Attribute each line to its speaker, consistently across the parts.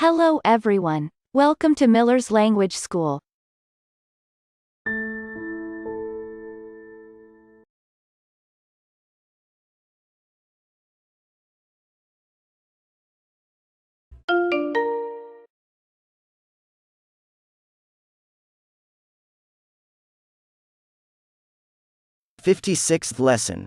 Speaker 1: Hello everyone. Welcome to Miller's Language School.
Speaker 2: _56th lesson.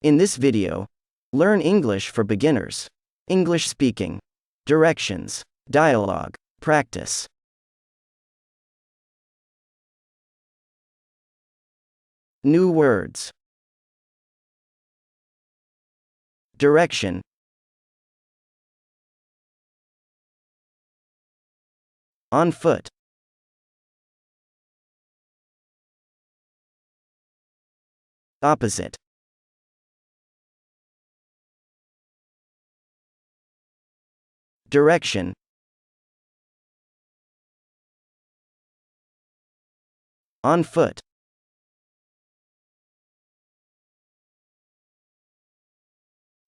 Speaker 2: In this video, learn English for beginners. English speaking. Directions. Dialogue. Practice. New words. Direction. On foot. Opposite. Direction. On foot.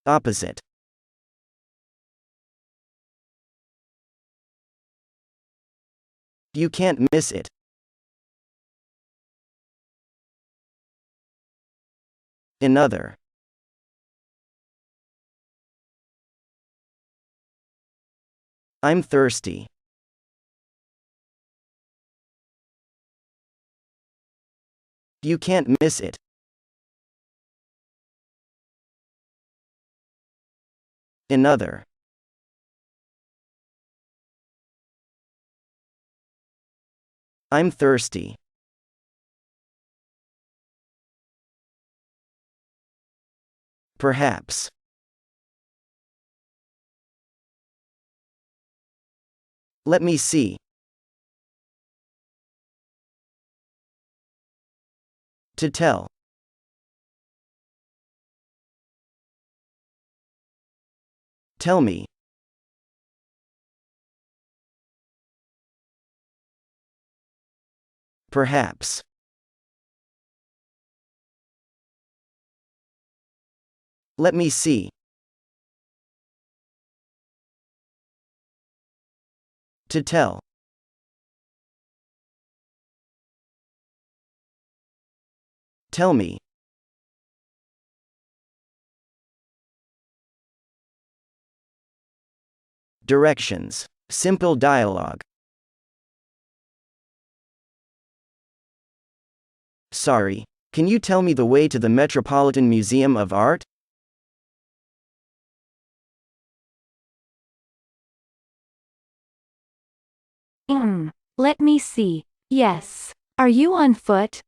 Speaker 2: Opposite. You can't miss it. Another. I'm thirsty. You can't miss it. Another. I'm thirsty. Perhaps. Let me see. To tell. Tell me. Perhaps. Let me see. To tell. Tell me. Directions. Simple dialogue. Sorry, can you tell me the way to the Metropolitan Museum of Art?
Speaker 1: Let me see. Yes. Are you on foot?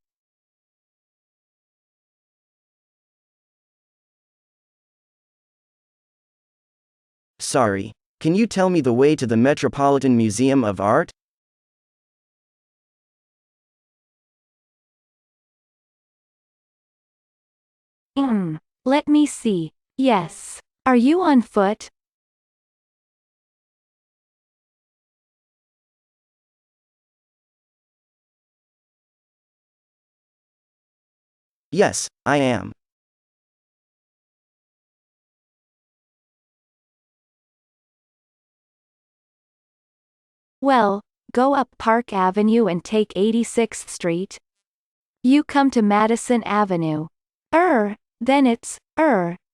Speaker 2: Sorry, can you tell me the way to the Metropolitan Museum of Art?
Speaker 1: Let me see. Yes. Are you on foot?
Speaker 2: Yes, I am.
Speaker 1: Well, go up Park Avenue and take 86th Street. You come to Madison Avenue. Then it's,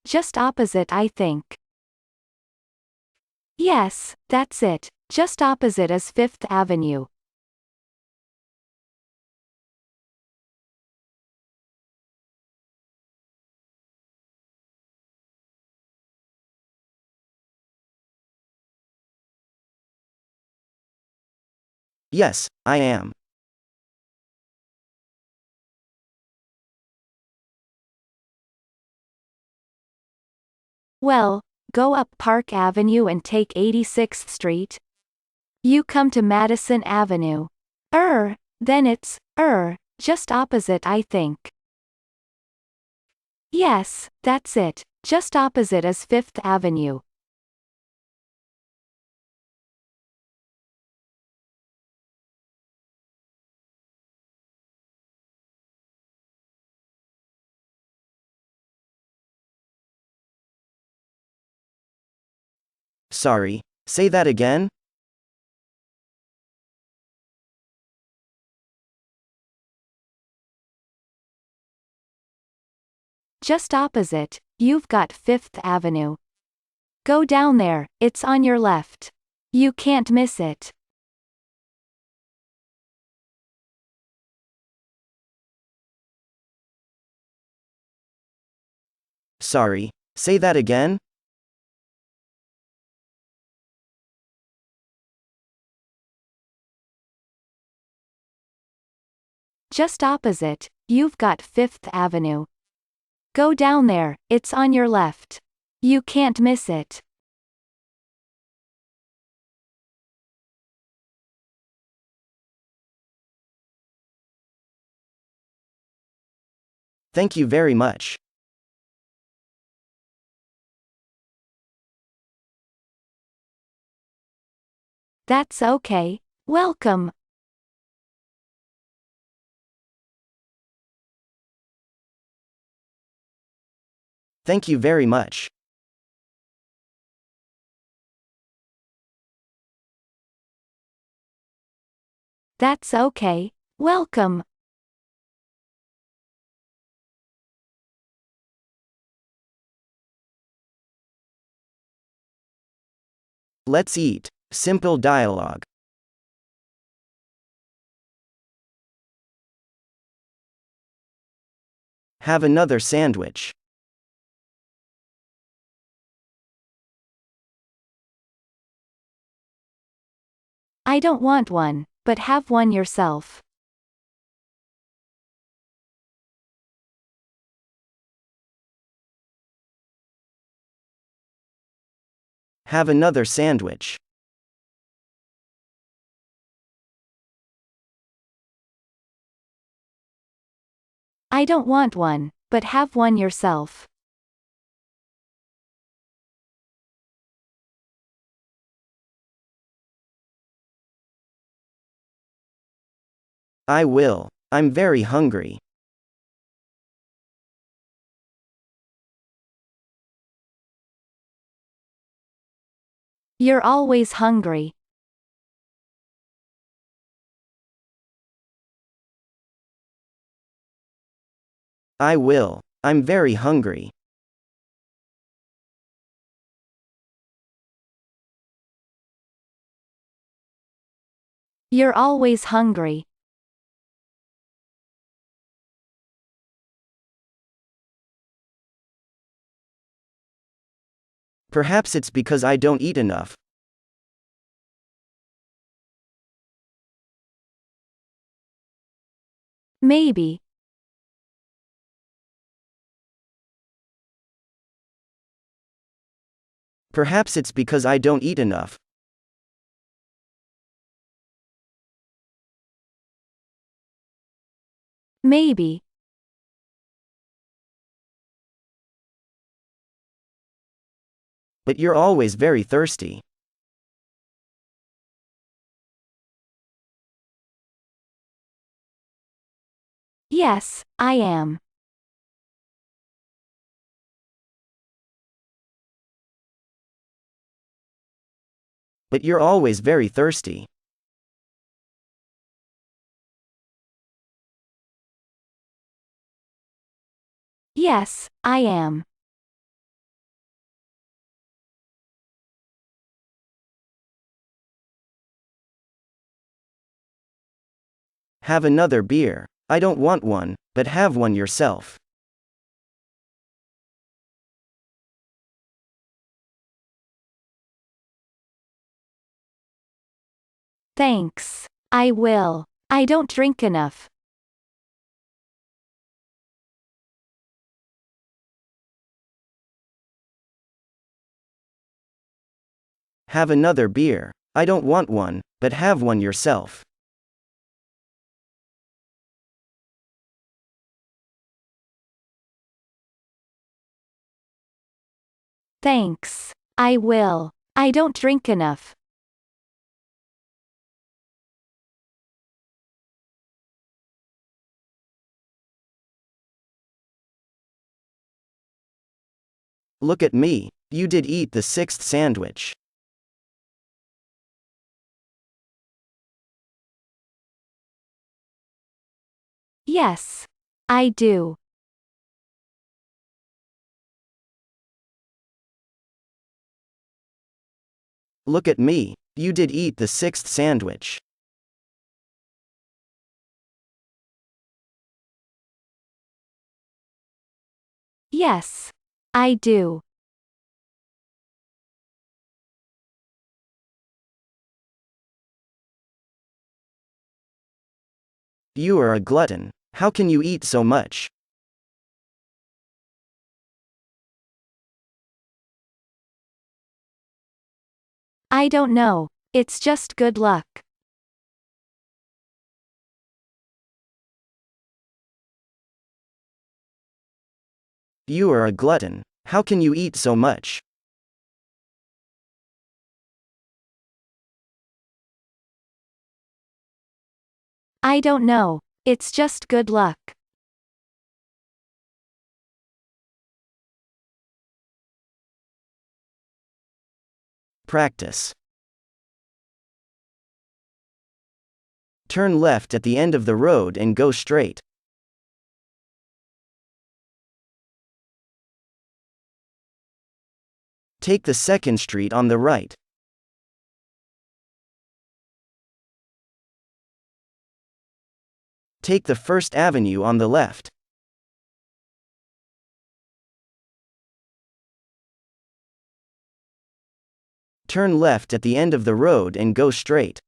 Speaker 1: just opposite, I think. Yes, that's it. Just opposite is 5th Avenue.
Speaker 2: Yes, I am.
Speaker 1: Well, go up Park Avenue and take 86th Street. You come to Madison Avenue. Then it's, just opposite, I think. Yes, that's it. Just opposite is 5th Avenue.
Speaker 2: Sorry, say that again?
Speaker 1: Just opposite, you've got Fifth Avenue. Go down there, it's on your left. You can't miss it.
Speaker 2: Sorry, say that again?
Speaker 1: Just opposite, you've got Fifth Avenue. Go down there, it's on your left. You can't miss it.
Speaker 2: Thank you very much.
Speaker 1: That's okay. Welcome.
Speaker 2: Thank you very much.
Speaker 1: That's okay. Welcome.
Speaker 2: Let's eat. Simple dialogue. Have another sandwich.
Speaker 1: I don't want one, but have one yourself.
Speaker 2: Have another sandwich.
Speaker 1: I don't want one, but have one yourself.
Speaker 2: I will. I'm very hungry.
Speaker 1: You're always hungry.
Speaker 2: I will. I'm very hungry.
Speaker 1: You're always hungry.
Speaker 2: Perhaps it's because I don't eat enough.
Speaker 1: Maybe.
Speaker 2: Perhaps it's because I don't eat enough.
Speaker 1: Maybe.
Speaker 2: But you're always very thirsty.
Speaker 1: Yes, I am.
Speaker 2: But you're always very thirsty.
Speaker 1: Yes, I am.
Speaker 2: Have another beer. I don't want one, but have one yourself.
Speaker 1: Thanks. I will. I don't drink enough.
Speaker 2: Have another beer. I don't want one, but have one yourself.
Speaker 1: Thanks. I will. I don't drink enough.
Speaker 2: Look at me. You did eat the sixth sandwich.
Speaker 1: Yes. I do.
Speaker 2: Look at me. You did eat the sixth sandwich.
Speaker 1: Yes. I do.
Speaker 2: You are a glutton. How can you eat so much?
Speaker 1: I don't know. It's just good luck.
Speaker 2: You are a glutton. How can you eat so much?
Speaker 1: I don't know. It's just good luck.
Speaker 2: Practice. Turn left at the end of the road and go straight. Take the second street on the right. Take the First Avenue on the left. Turn left at the end of the road and go straight.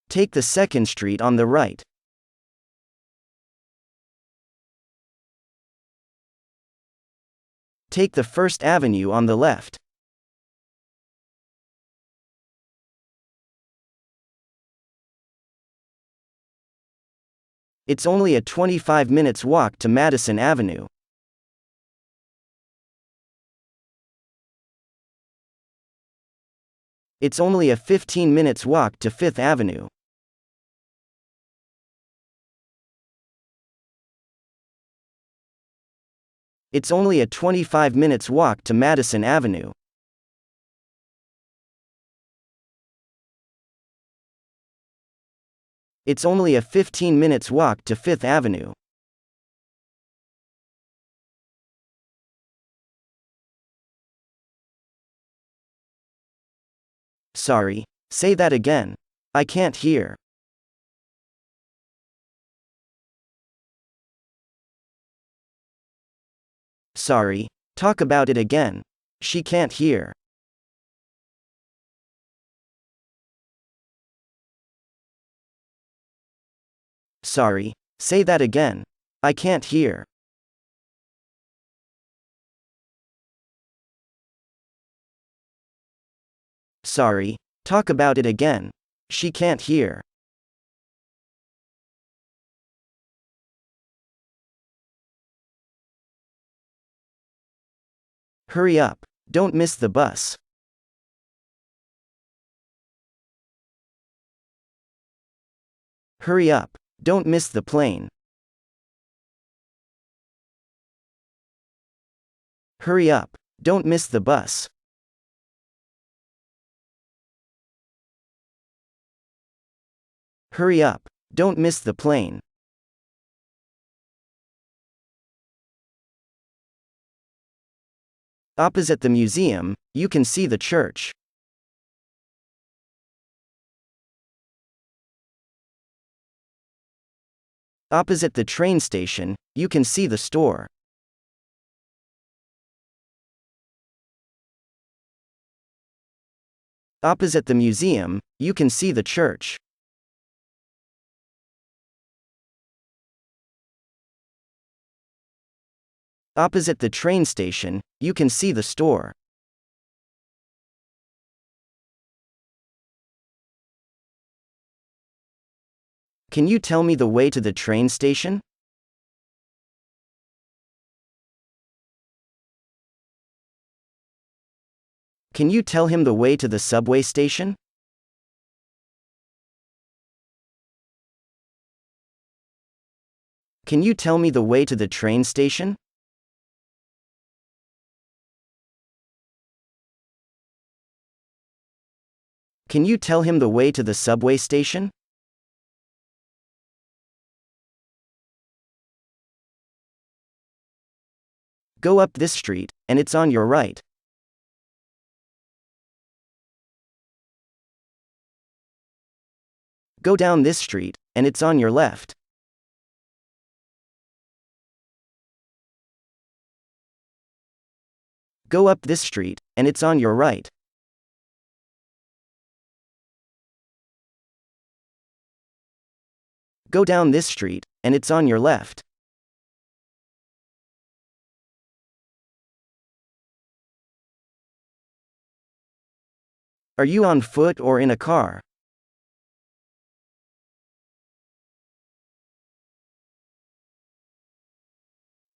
Speaker 2: Take the second street on the right. Take the First Avenue on the left. It's only a 25 minutes walk to Madison Avenue. It's only a 15 minutes walk to Fifth Avenue. It's only a 25 minutes walk to Madison Avenue. It's only a 15 minutes walk to Fifth Avenue. Sorry, say that again. I can't hear. Sorry, talk about it again. She can't hear. Sorry, say that again. I can't hear. Sorry, talk about it again. She can't hear. Hurry up, don't miss the bus. Hurry up, don't miss the plane. Hurry up, don't miss the bus. Hurry up, don't miss the plane. Opposite the museum, you can see the church. Opposite the train station, you can see the store. Opposite the museum, you can see the church. Opposite the train station, you can see the store. Can you tell me the way to the train station? Can you tell him the way to the subway station? Can you tell me the way to the train station? Can you tell him the way to the subway station? Go up this street, and it's on your right. Go down this street, and it's on your left. Go up this street, and it's on your right. Go down this street, and it's on your left. Are you on foot or in a car?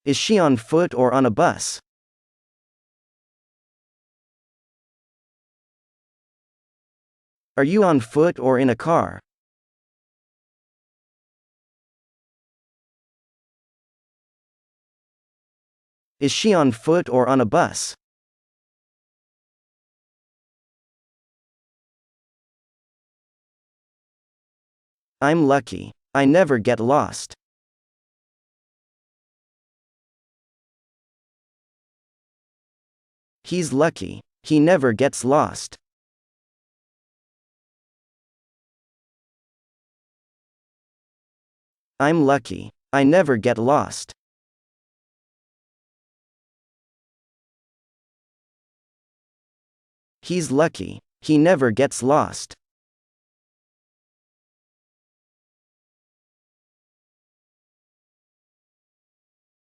Speaker 2: Is she on foot or on a bus? Are you on foot or in a car? Is she on foot or on a bus? I'm lucky. I never get lost. He's lucky. He never gets lost. I'm lucky. I never get lost. He's lucky. He never gets lost.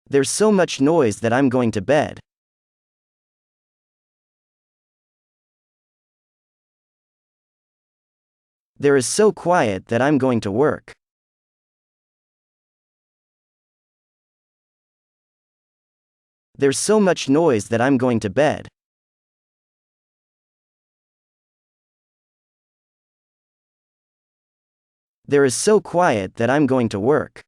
Speaker 2: There's so much noise that I'm going to bed. There is so quiet that I'm going to work. There's so much noise that I'm going to bed. There is so quiet that I'm going to work.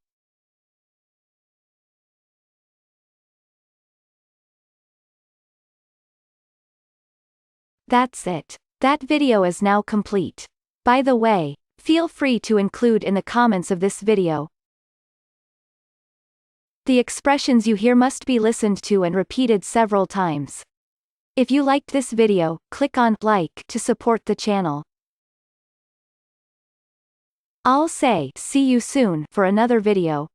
Speaker 1: That's it. That video is now complete. By the way, feel free to include in the comments of this video. The expressions you hear must be listened to and repeated several times. If you liked this video, click on like to support the channel. I'll say see you soon for another video.